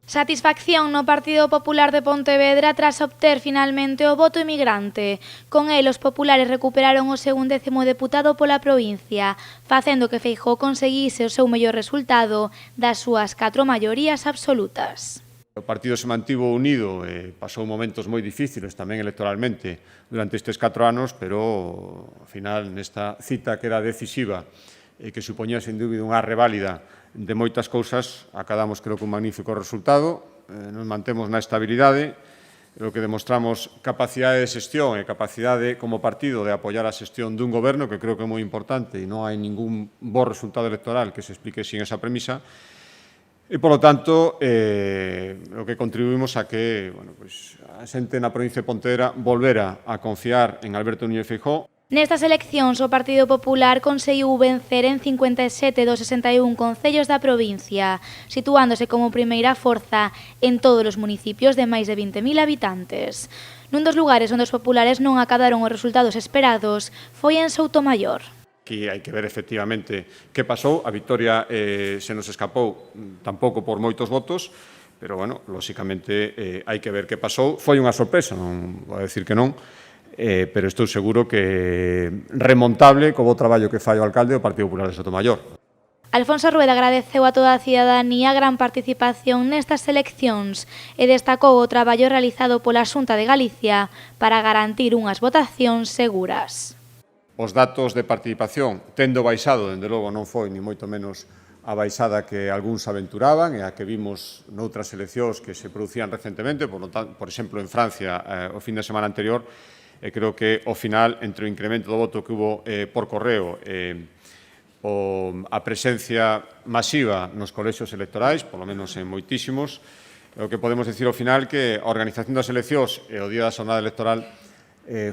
Satisfacción no Partido Popular de Pontevedra tras obter finalmente o voto emigrante. Con el, os populares recuperaron o seu 11º deputado pola provincia, facendo que Feijóo conseguise o seu mellor resultado das súas 4 maiorías absolutas. O partido se mantivo unido e pasou momentos moi difíciles tamén electoralmente durante estes 4 anos, pero ao final nesta cita que era decisiva e que supoñía sen dúbida unha reválida de moitas cousas, acadamos creo que un magnífico resultado, nos mantemos na estabilidade, o que demostramos capacidade de xestión e capacidade como partido de apoiar a xestión dun goberno, que creo que é moi importante e non hai ningún bo resultado electoral que se explique sin esa premisa. E, polo tanto, o que contribuímos a que a xente na provincia de Pontevedra volvera a confiar en Alberto Núñez Feijóo. Nestas eleccións, o Partido Popular conseguiu vencer en 57 dos 61 concellos da provincia, situándose como primeira forza en todos os municipios de máis de 20.000 habitantes. Nun dos lugares onde os populares non acadaron os resultados esperados foi en Soutomaior. Aquí hai que ver efectivamente que pasou. A vitoria se nos escapou tampouco por moitos votos, pero, bueno, lóxicamente hai que ver que pasou. Foi unha sorpresa, non vou a decir que non, pero estou seguro que remontable co bo traballo que fai o alcalde do Partido Popular de Soutomaior. Alfonso Rueda agradeceu a toda a cidadanía a gran participación nestas eleccións e destacou o traballo realizado pola Xunta de Galicia para garantir unhas votacións seguras. Os datos de participación tendo baixado, dende logo non foi ni moito menos a baixada que algúns aventuraban e a que vimos noutras eleccións que se producían recentemente, por exemplo, en Francia o fin de semana anterior, e creo que, ao final, entre o incremento do voto que hubo por correo e a presencia masiva nos colexios electorais, polo menos en moitísimos, o que podemos dicir ao final que a organización das eleccións e o día da xornada electoral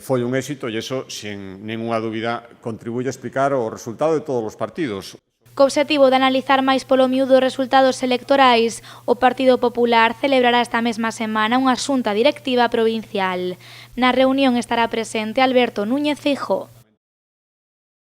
foi un éxito e iso, sen ninguna dúbida, contribuye a explicar o resultado de todos os partidos. Co obxectivo de analizar máis polo miúdo os resultados electorais, o Partido Popular celebrará esta mesma semana unha xunta directiva provincial. Na reunión estará presente Alberto Núñez Feijóo.